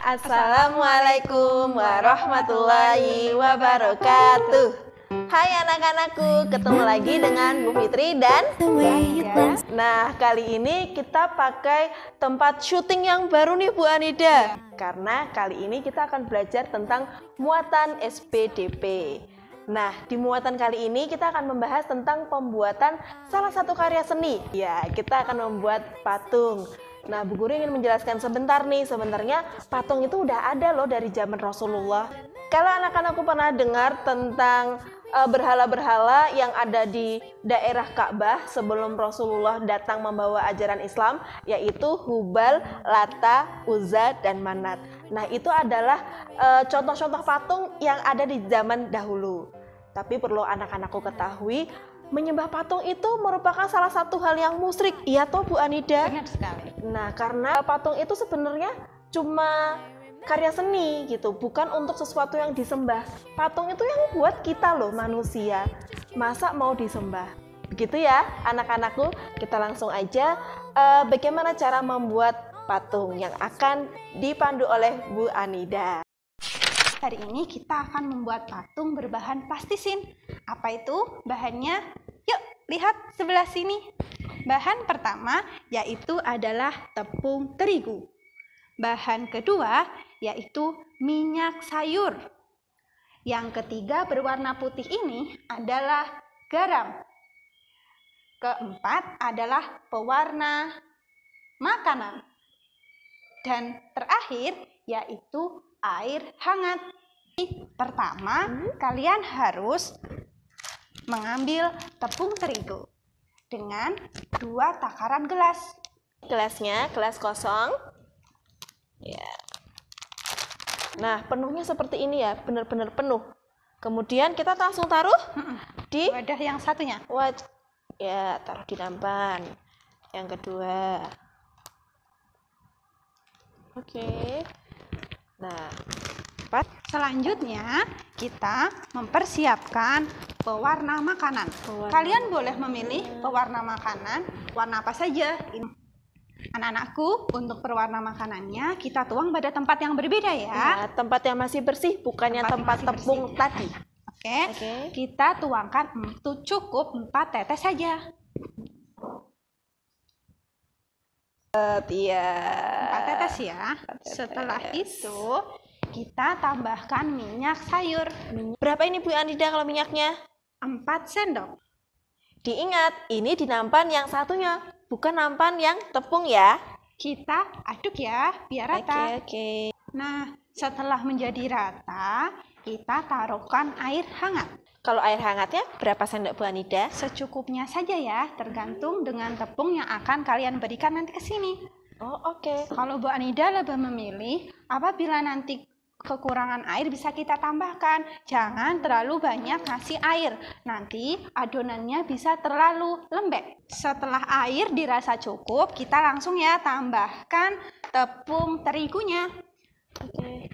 Assalamualaikum warahmatullahi wabarakatuh. Hai anak-anakku, ketemu lagi dengan Bu Fitri dan Nah, kali ini kita pakai tempat syuting yang baru nih Bu Anida. Karena kali ini kita akan belajar tentang muatan SPDP. Nah, di muatan kali ini kita akan membahas tentang pembuatan salah satu karya seni. Ya, kita akan membuat patung. Nah, Bu Guru ingin menjelaskan sebentar nih, sebenarnya patung itu udah ada loh dari zaman Rasulullah. Kalau anak-anakku pernah dengar tentang berhala-berhala yang ada di daerah Ka'bah sebelum Rasulullah datang membawa ajaran Islam, yaitu Hubal, Lata, Uzza, dan Manat. Nah, itu adalah contoh-contoh patung yang ada di zaman dahulu. Tapi perlu anak-anakku ketahui, menyembah patung itu merupakan salah satu hal yang musyrik. Iya toh Bu Anida? Benar sekali. Nah, karena patung itu sebenarnya cuma karya seni gitu, bukan untuk sesuatu yang disembah. Patung itu yang buat kita loh, manusia. Masa mau disembah? Begitu ya anak-anakku, kita langsung aja bagaimana cara membuat patung yang akan dipandu oleh Bu Anida. Hari ini kita akan membuat patung berbahan plastisin. Apa itu bahannya? Yuk, lihat sebelah sini. Bahan pertama yaitu adalah tepung terigu. Bahan kedua yaitu minyak sayur. Yang ketiga berwarna putih ini adalah garam. Keempat adalah pewarna makanan. Dan terakhir yaitu air hangat. Pertama, kalian harus mengambil tepung terigu dengan 2 takaran gelas. Gelasnya gelas kosong. Ya. Nah, penuhnya seperti ini ya, benar-benar penuh. Kemudian kita langsung taruh di wadah yang satunya. Ya, taruh di nampan. Yang kedua. Oke. Nah, selanjutnya kita mempersiapkan pewarna makanan. Kalian boleh memilih pewarna makanan warna apa saja. Anak-anakku, untuk pewarna makanannya kita tuang pada tempat yang berbeda ya. Ya, tempat yang masih bersih, bukannya tempat tepung tadi. Oke. Kita tuangkan cukup 4 tetes saja. 4 tetes ya. Setelah itu kita tambahkan minyak sayur. Berapa ini Bu Anida kalau minyaknya? 4 sendok. Diingat, ini di nampan yang satunya, bukan nampan yang tepung ya. Kita aduk ya, biar rata. Oke. Nah, setelah menjadi rata, kita taruhkan air hangat. Kalau air hangatnya berapa sendok Bu Anida? Secukupnya saja ya, tergantung dengan tepung yang akan kalian berikan nanti ke sini. Oh, oke. Kalau Bu Anida lebih memilih, apabila nanti kekurangan air bisa kita tambahkan. Jangan terlalu banyak kasih air, nanti adonannya bisa terlalu lembek. Setelah air dirasa cukup, kita langsung ya tambahkan tepung terigunya. Oke.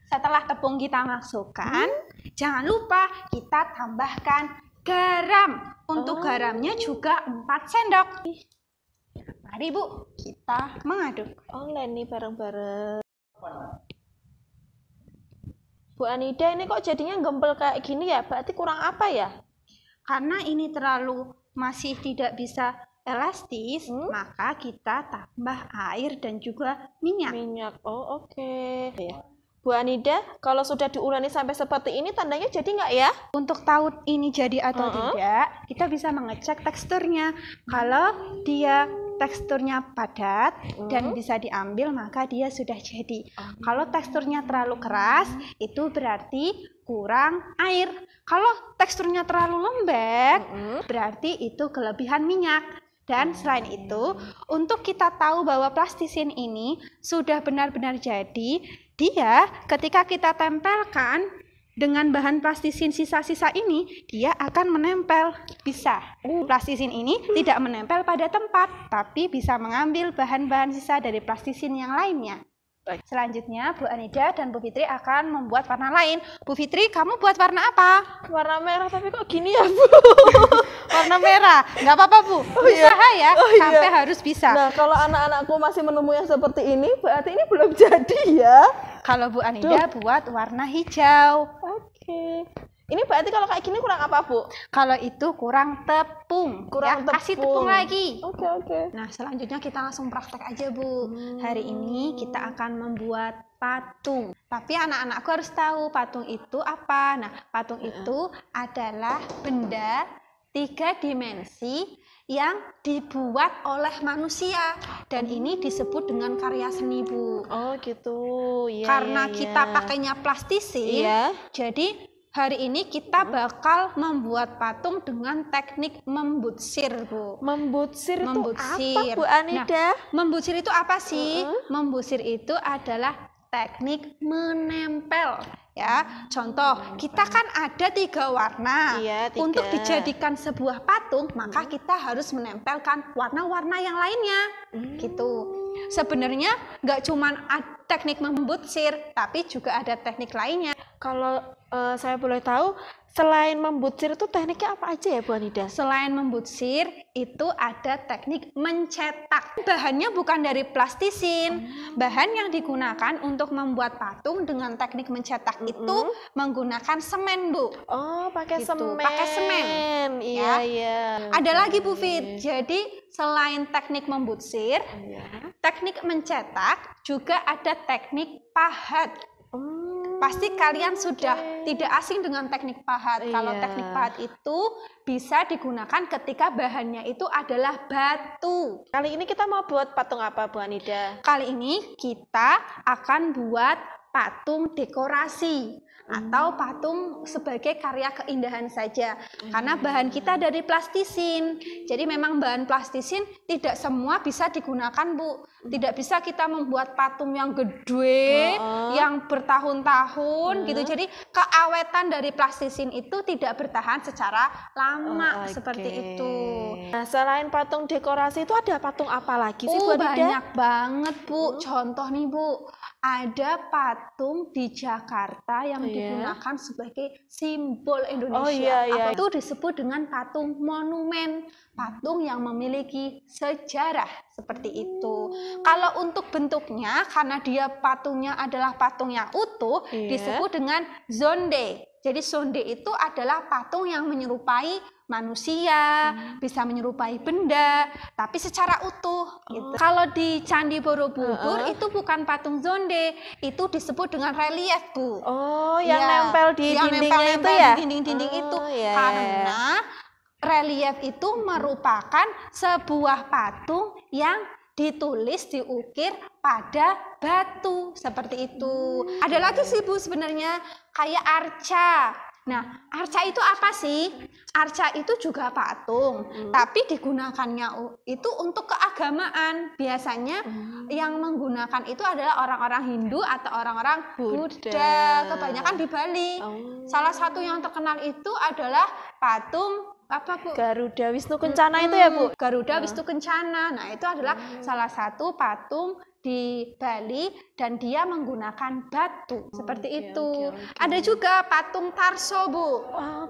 Setelah tepung kita masukkan, jangan lupa kita tambahkan garam. Untuk garamnya juga 4 sendok. Mari Bu, kita mengaduk. Online nih bareng-bareng. Bu Anida, ini kok jadinya gempel kayak gini ya? Berarti kurang apa ya? Karena ini terlalu masih tidak bisa elastis, maka kita tambah air dan juga minyak. Oh, oke. Ya. Bu Anida, kalau sudah diuleni sampai seperti ini, tandanya jadi nggak ya? Untuk tahu ini jadi atau tidak, kita bisa mengecek teksturnya. Kalau dia teksturnya padat dan bisa diambil, maka dia sudah jadi. Kalau teksturnya terlalu keras, itu berarti kurang air. Kalau teksturnya terlalu lembek, berarti itu kelebihan minyak. Dan selain itu, untuk kita tahu bahwa plastisin ini sudah benar-benar jadi, dia ketika kita tempelkan dengan bahan plastisin sisa-sisa ini, dia akan menempel. Bisa. Plastisin ini tidak menempel pada tempat, tapi bisa mengambil bahan-bahan sisa dari plastisin yang lainnya. Selanjutnya Bu Anida dan Bu Fitri akan membuat warna lain. Bu Fitri, kamu buat warna apa? Warna merah, tapi kok gini ya Bu? warna merah. Nggak apa-apa Bu, usaha ya, sampai harus bisa. Nah, kalau anak-anakku masih menemu yang seperti ini, berarti ini belum jadi ya. Kalau Bu Anida buat warna hijau. Oke. Ini berarti kalau kayak gini kurang apa, Bu? Kalau itu kurang tepung. Kurang tepung. Kasih tepung lagi. Oke. Nah, selanjutnya kita langsung praktek aja, Bu. Hari ini kita akan membuat patung. Tapi anak-anakku harus tahu patung itu apa. Nah, patung itu adalah benda 3 dimensi yang dibuat oleh manusia, dan ini disebut dengan karya seni, Bu. Oh, gitu. Ya, Karena kita pakainya plastisin, jadi hari ini kita bakal membuat patung dengan teknik membutsir, Bu. Membutsir itu apa, Bu Anida? Nah, membutsir itu apa sih? Membutsir itu adalah teknik menempel. Ya, contoh, kita kan ada 3 warna. Iya, 3. Untuk dijadikan sebuah patung, maka kita harus menempelkan warna-warna yang lainnya. Gitu. Sebenarnya nggak cuma teknik membutsir, tapi juga ada teknik lainnya. Kalau saya boleh tahu, selain membutsir itu tekniknya apa aja ya, Bu Anida? Selain membutsir, itu ada teknik mencetak. Bahannya bukan dari plastisin. Bahan yang digunakan untuk membuat patung dengan teknik mencetak itu menggunakan semen, Bu. Oh, pakai Gitu. semen. Pakai semen. Iya. Ada lagi, Bu Fit. Jadi selain teknik membutsir, teknik mencetak juga ada teknik pahat. Pasti kalian sudah tidak asing dengan teknik pahat. Kalau teknik pahat itu bisa digunakan ketika bahannya itu adalah batu. Kali ini kita mau buat patung apa, Bu Anida? Kali ini kita akan buat patung dekorasi atau patung sebagai karya keindahan saja. Karena bahan kita dari plastisin. Jadi memang bahan plastisin tidak semua bisa digunakan, Bu. Tidak bisa kita membuat patung yang gede, yang bertahun-tahun gitu. Jadi keawetan dari plastisin itu tidak bertahan secara lama seperti itu. Nah, selain patung dekorasi itu ada patung apa lagi sih, Bu Anida? Banyak banget, Bu. Contoh nih, Bu. Ada patung di Jakarta yang digunakan sebagai simbol Indonesia. Apa itu disebut dengan patung monumen, patung yang memiliki sejarah seperti itu. Kalau untuk bentuknya, karena dia patungnya adalah patung yang utuh, disebut dengan zonde. Jadi zonde itu adalah patung yang menyerupai manusia, bisa menyerupai benda, tapi secara utuh. Gitu. Kalau di Candi Borobudur itu bukan patung zonde, itu disebut dengan relief, Bu. Oh, yang nempel di dindingnya itu ya? Di dinding-dinding itu. Karena relief itu merupakan sebuah patung yang ditulis, diukir pada batu seperti itu. Ada lagi sih, Bu, sebenarnya kayak arca. Nah, arca itu apa sih? Arca itu juga patung, tapi digunakannya itu untuk keagamaan. Biasanya yang menggunakan itu adalah orang-orang Hindu atau orang-orang Buddha. Kebanyakan di Bali. Salah satu yang terkenal itu adalah patung apa, Bu? Garuda Wisnu Kencana itu ya, Bu? Garuda Wisnu Kencana. Nah, itu adalah salah satu patung di Bali dan dia menggunakan batu seperti itu. Ada juga patung Tarso, Bu.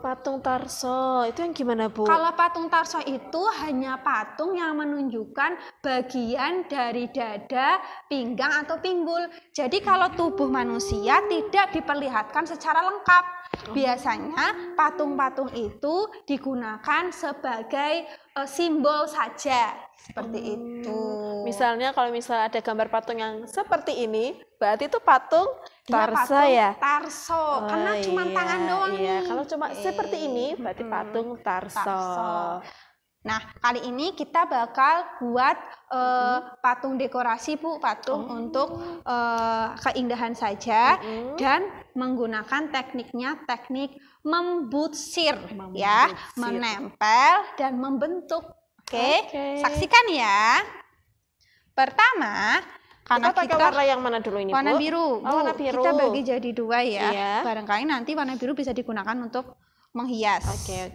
Patung Tarso. Itu yang gimana, Bu? Kalau patung Tarso itu hanya patung yang menunjukkan bagian dari dada, pinggang atau pinggul. Jadi kalau tubuh manusia tidak diperlihatkan secara lengkap. Biasanya patung-patung itu digunakan sebagai simbol saja seperti itu. Misalnya kalau ada gambar patung yang seperti ini, berarti itu patung Tarso ya? Tarso, karena cuma tangan doang nih. Kalau cuma seperti ini, berarti patung Tarso. Nah, kali ini kita bakal buat patung dekorasi, Bu, patung untuk keindahan saja dan menggunakan tekniknya teknik membutsir, ya, menempel dan membentuk. Oke. Saksikan ya. Pertama, karena kita pakai warna yang mana dulu ini, warna Bu? biru. Warna biru. Kita bagi jadi 2 ya. Barangkali nanti warna biru bisa digunakan untuk menghias. Oke.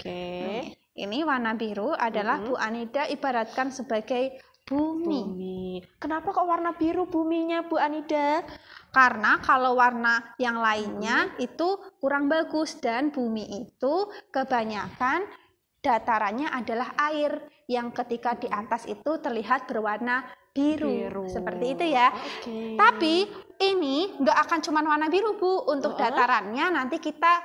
Ini warna biru adalah Bu Anida ibaratkan sebagai bumi. Kenapa kok warna biru buminya, Bu Anida? Karena kalau warna yang lainnya itu kurang bagus dan bumi itu kebanyakan datarannya adalah air yang ketika di atas itu terlihat berwarna biru. Seperti itu ya. Tapi ini nggak akan cuma warna biru, Bu. Untuk datarannya nanti kita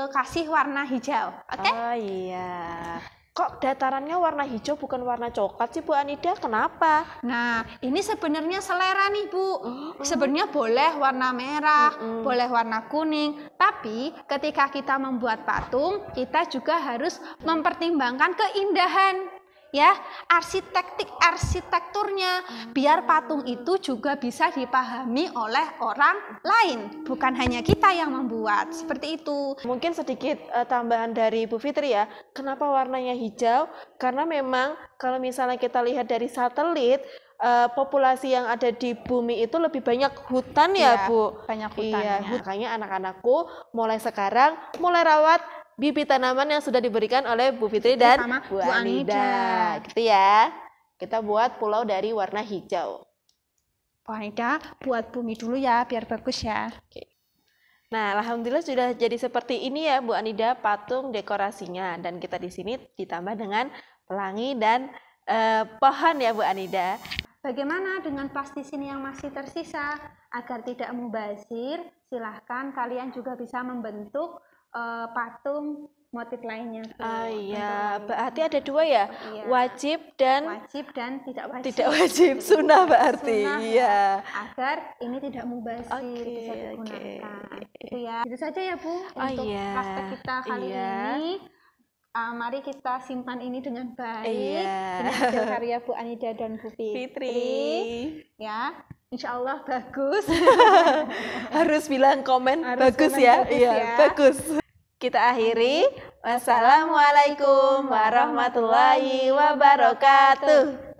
kasih warna hijau. Oke? Oh iya. Kok datarannya warna hijau bukan warna coklat sih Bu Anida? Kenapa? Nah, ini sebenarnya selera nih Bu. Sebenarnya boleh warna merah, boleh warna kuning. Tapi ketika kita membuat patung, kita juga harus mempertimbangkan keindahan. Ya, arsitekturnya, biar patung itu juga bisa dipahami oleh orang lain, bukan hanya kita yang membuat. Seperti itu. Mungkin sedikit tambahan dari Bu Fitri ya, kenapa warnanya hijau? Karena memang kalau misalnya kita lihat dari satelit, populasi yang ada di bumi itu lebih banyak hutan ya, Bu. Banyak hutannya. Iya, makanya anak-anakku mulai sekarang mulai rawat bibit tanaman yang sudah diberikan oleh Bu Fitri dan Bu Anida. Gitu ya. Kita buat pulau dari warna hijau. Bu Anida buat bumi dulu ya, biar bagus ya. Oke. Nah, alhamdulillah sudah jadi seperti ini ya Bu Anida patung dekorasinya, dan kita di sini ditambah dengan pelangi dan pohon ya Bu Anida. Bagaimana dengan plastisin yang masih tersisa? Agar tidak mubazir, silahkan kalian juga bisa membentuk patung motif lainnya. Oh iya, berarti ada dua ya, Iya. wajib dan tidak wajib. tidak wajib, sunnah berarti. Sunnah, Iya. Agar ini tidak mubazir, Oke, bisa digunakan. Itu ya. Itu saja ya Bu untuk iya. praktek kita kali Iya. ini. Mari kita simpan ini dengan baik. Iya. Ini hasil karya Bu Anida dan Bu Fitri. Ya, insya Allah bagus. Harus bilang komen Harus bagus komen ya. bagus Iya, ya. bagus. Kita akhiri. Wassalamualaikum warahmatullahi wabarakatuh.